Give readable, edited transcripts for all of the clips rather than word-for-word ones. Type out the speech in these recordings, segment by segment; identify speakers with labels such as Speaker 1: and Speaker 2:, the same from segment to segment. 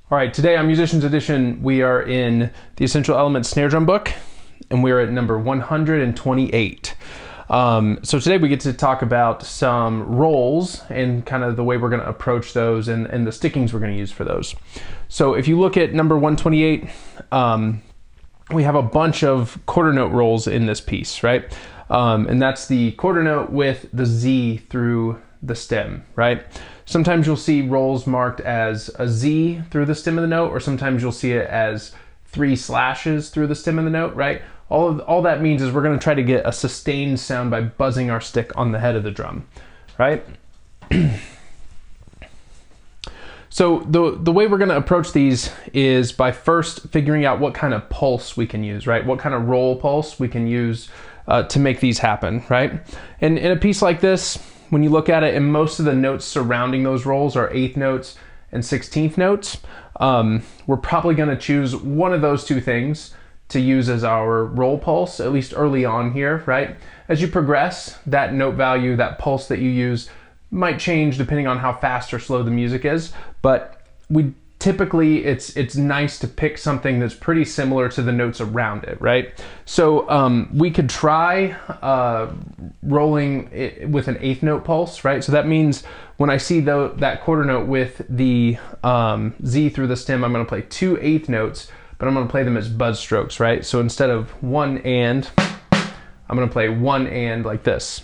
Speaker 1: All right, today on Musician's Edition, we are in the Essential Elements snare drum book, and we are at number 128. So today we get to talk about some rolls and kind of the way we're going to approach those and the stickings we're going to use for those. So if you look at number 128, we have a bunch of quarter note rolls in this piece, right? And that's the quarter note with the Z through the stem, right? Sometimes you'll see rolls marked as a Z through the stem of the note, or sometimes you'll see it as 3 slashes through the stem of the note, right? All that means is we're going to try to get a sustained sound by buzzing our stick on the head of the drum, right? So the way we're going to approach these is by first figuring out what kind of pulse we can use, right? What kind of roll pulse we can use to make these happen, right? And in a piece like this, when you look at it, and most of the notes surrounding those rolls are 8th notes and 16th notes, we're probably going to choose one of those two things to use as our roll pulse, at least early on here, right? As you progress, that note value, that pulse that you use might change depending on how fast or slow the music is, but we typically, it's nice to pick something that's pretty similar to the notes around it, right? So we could try rolling it with an 8th note pulse, right? So that means when I see that quarter note with the Z through the stem, I'm going to play 2 8th notes, but I'm going to play them as buzz strokes, right? So instead of 1 and, I'm going to play 1 and like this,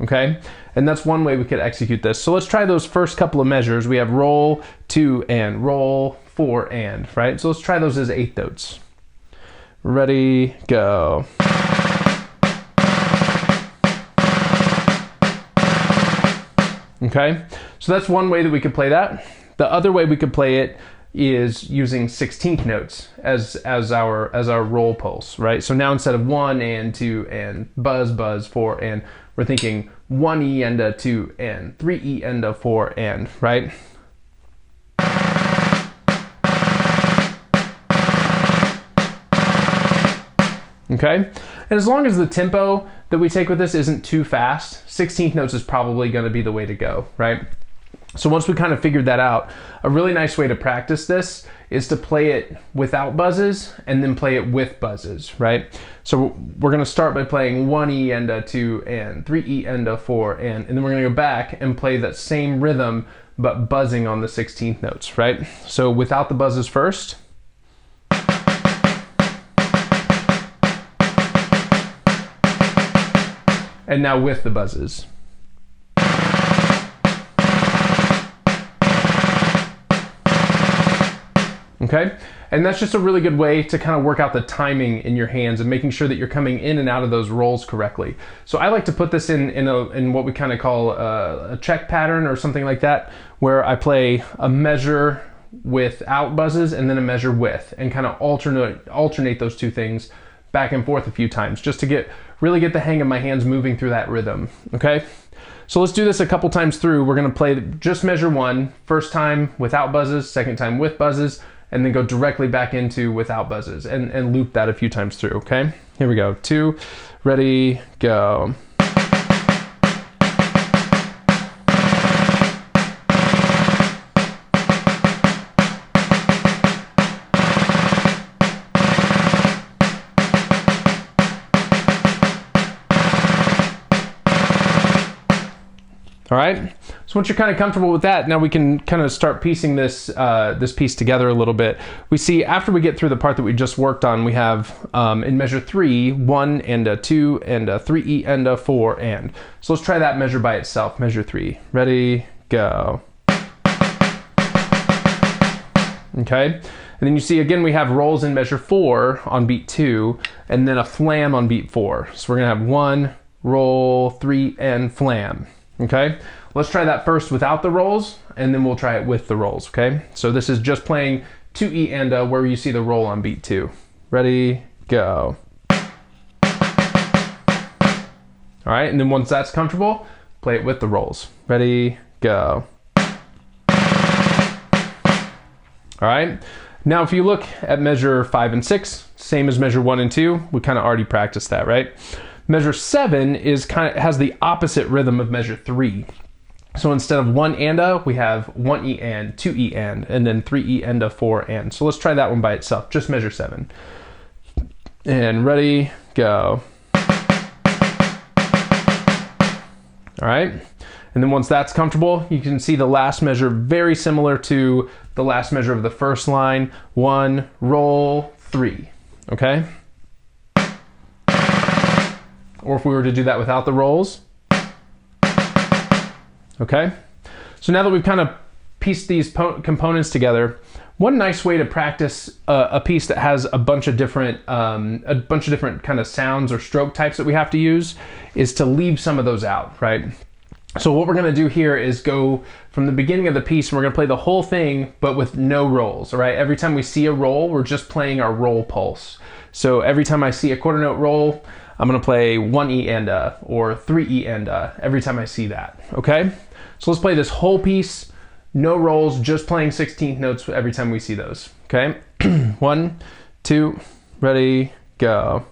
Speaker 1: okay? And that's one way we could execute this. So let's try those first couple of measures. We have roll, 2 and, roll, 4 and, right? So let's try those as 8th notes. Ready, go. Okay, so that's one way that we could play that. The other way we could play it is using 16th notes as our roll pulse, right? So now instead of 1 and, 2 and, buzz, buzz, 4 and, we're thinking 1 E and a 2 and, 3 E and a 4 and, right? Okay, and as long as the tempo that we take with this isn't too fast, 16th notes is probably going to be the way to go, right? So once we kind of figured that out, a really nice way to practice this is to play it without buzzes and then play it with buzzes, right? So we're going to start by playing 1 E and a 2 and, 3 E and a 4 and then we're going to go back and play that same rhythm but buzzing on the 16th notes, right? So without the buzzes first. And now with the buzzes. Okay, and that's just a really good way to kind of work out the timing in your hands and making sure that you're coming in and out of those rolls correctly. So I like to put this in what we kind of call a check pattern or something like that, where I play a measure without buzzes and then a measure with, and kind of alternate those two things back and forth a few times just to really get the hang of my hands moving through that rhythm. Okay, so let's do this a couple times through. We're going to play just measure 1, first time without buzzes, second time with buzzes, and then go directly back into without buzzes and loop that a few times through, okay? Here we go. 2, ready, go. All right, so once you're kind of comfortable with that, now we can kind of start piecing this piece together a little bit. We see after we get through the part that we just worked on, we have in measure 3, 1 and a 2 and a 3 E and a 4 and. So let's try that measure by itself, measure 3. Ready, go. Okay, and then you see again we have rolls in measure 4 on beat 2 and then a flam on beat 4. So we're gonna have 1, roll, 3 and flam. Okay, let's try that first without the rolls and then we'll try it with the rolls, okay? So this is just playing 2 E and a where you see the roll on beat 2. Ready, go. All right, and then once that's comfortable, play it with the rolls. Ready, go. All right, now if you look at measure 5 and 6, same as measure 1 and 2, we kind of already practiced that, right? Measure 7 has the opposite rhythm of measure 3. So instead of 1 and a, we have 1 E and, 2 E and then 3 E and a, 4 and. So let's try that one by itself, just measure 7. And ready, go. All right. And then once that's comfortable, you can see the last measure very similar to the last measure of the first line. 1, roll, 3. Okay? Or if we were to do that without the rolls. Okay? So now that we've kind of pieced these components together, one nice way to practice a piece that has a bunch of different kind of sounds or stroke types that we have to use is to leave some of those out, right? So what we're going to do here is go from the beginning of the piece and we're going to play the whole thing but with no rolls, all right? Every time we see a roll, we're just playing our roll pulse. So every time I see a quarter note roll, I'm going to play 1 E and a or 3 E and a every time I see that, okay? So let's play this whole piece, no rolls, just playing 16th notes every time we see those, okay? 1, 2, ready, go.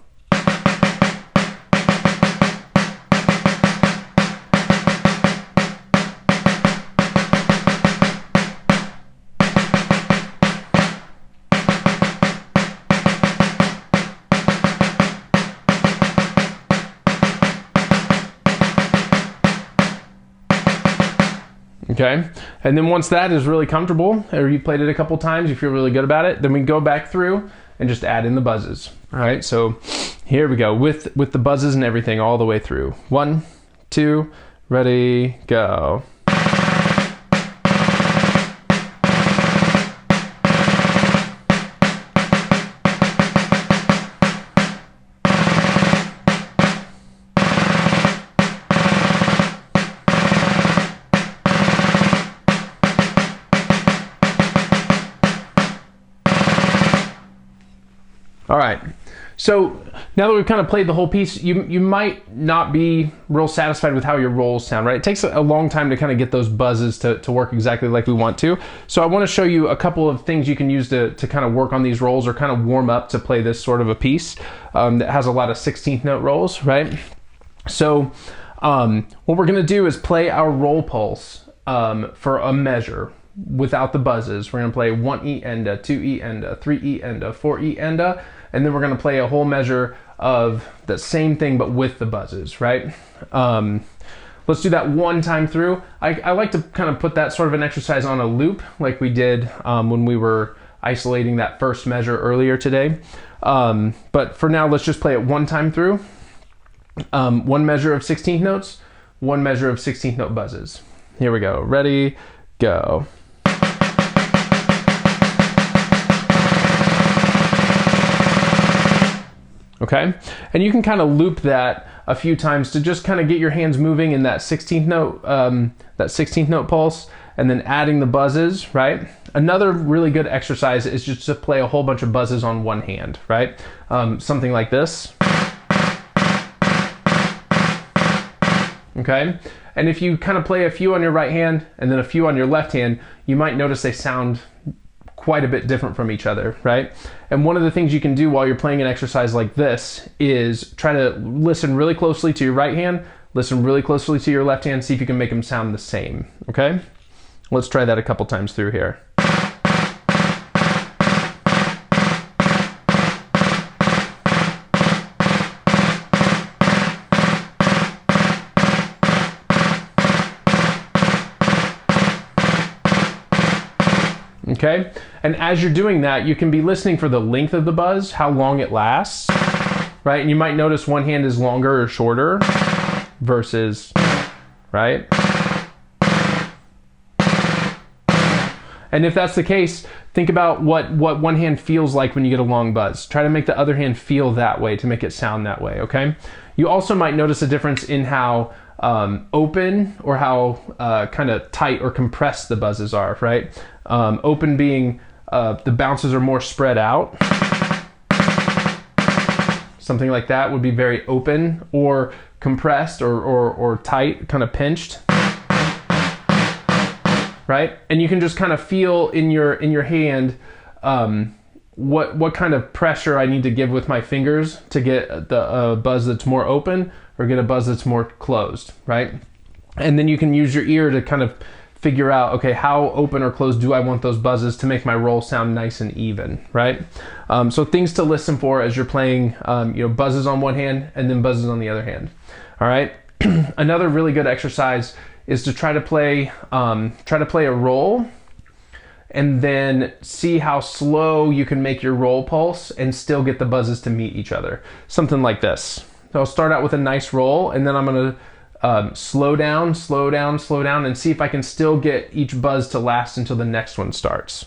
Speaker 1: Okay, and then once that is really comfortable, or you played it a couple times, you feel really good about it, then we go back through and just add in the buzzes. All right, so here we go with the buzzes and everything all the way through. 1, 2, ready, go. All right, so now that we've kind of played the whole piece, you might not be real satisfied with how your rolls sound, right? It takes a long time to kind of get those buzzes to work exactly like we want to. So I want to show you a couple of things you can use to kind of work on these rolls or kind of warm up to play this sort of a piece that has a lot of 16th note rolls, right? So what we're going to do is play our roll pulse for a measure without the buzzes. We're going to play 1 E and a, 2 E and a, 3 E and a, 4 E and a, and then we're going to play a whole measure of the same thing but with the buzzes, right? Let's do that one time through. I like to kind of put that sort of an exercise on a loop like we did when we were isolating that first measure earlier today. But for now, let's just play it one time through. One measure of 16th notes, one measure of 16th note buzzes. Here we go. Ready, go. Okay, and you can kind of loop that a few times to just kind of get your hands moving in that 16th note pulse, and then adding the buzzes, right? Another really good exercise is just to play a whole bunch of buzzes on one hand, right? Something like this. Okay, and if you kind of play a few on your right hand and then a few on your left hand, you might notice they sound quite a bit different from each other, right? And one of the things you can do while you're playing an exercise like this is try to listen really closely to your right hand, listen really closely to your left hand, see if you can make them sound the same, okay? Let's try that a couple times through here. Okay, and as you're doing that, you can be listening for the length of the buzz, how long it lasts, right? And you might notice one hand is longer or shorter versus, right? And if that's the case, think about what one hand feels like when you get a long buzz. Try to make the other hand feel that way to make it sound that way, okay? You also might notice a difference in how open or how kind of tight or compressed the buzzes are, right? Open being the bounces are more spread out. Something like that would be very open, or compressed or tight, kind of pinched. Right? And you can just kind of feel in your hand what kind of pressure I need to give with my fingers to get the buzz that's more open or get a buzz that's more closed, right? And then you can use your ear to kind of figure out, okay, how open or closed do I want those buzzes to make my roll sound nice and even, right? So things to listen for as you're playing, buzzes on one hand and then buzzes on the other hand. All right. Another really good exercise is to try to play a roll and then see how slow you can make your roll pulse and still get the buzzes to meet each other. Something like this. So I'll start out with a nice roll, and then I'm gonna slow down, and see if I can still get each buzz to last until the next one starts.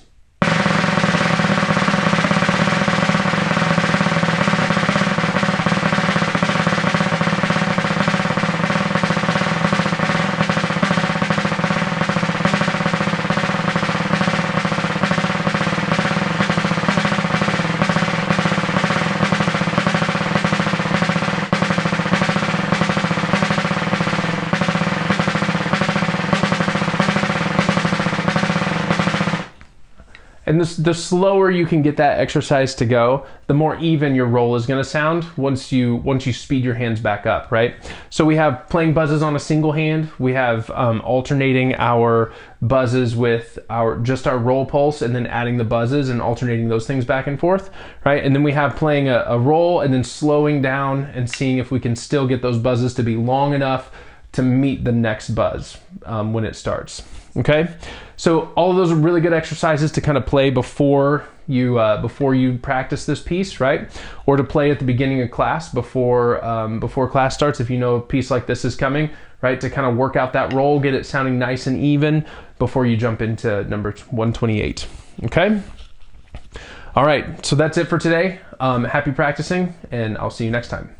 Speaker 1: And the slower you can get that exercise to go, the more even your roll is going to sound once you speed your hands back up, right? So we have playing buzzes on a single hand. We have alternating our buzzes with our roll pulse, and then adding the buzzes and alternating those things back and forth, right? And then we have playing a roll and then slowing down and seeing if we can still get those buzzes to be long enough to meet the next buzz when it starts. Okay, so all of those are really good exercises to kind of play before you practice this piece, right? Or to play at the beginning of class before class starts, if you know a piece like this is coming, right? To kind of work out that roll, get it sounding nice and even before you jump into number 128. Okay. All right, so that's it for today. Happy practicing, and I'll see you next time.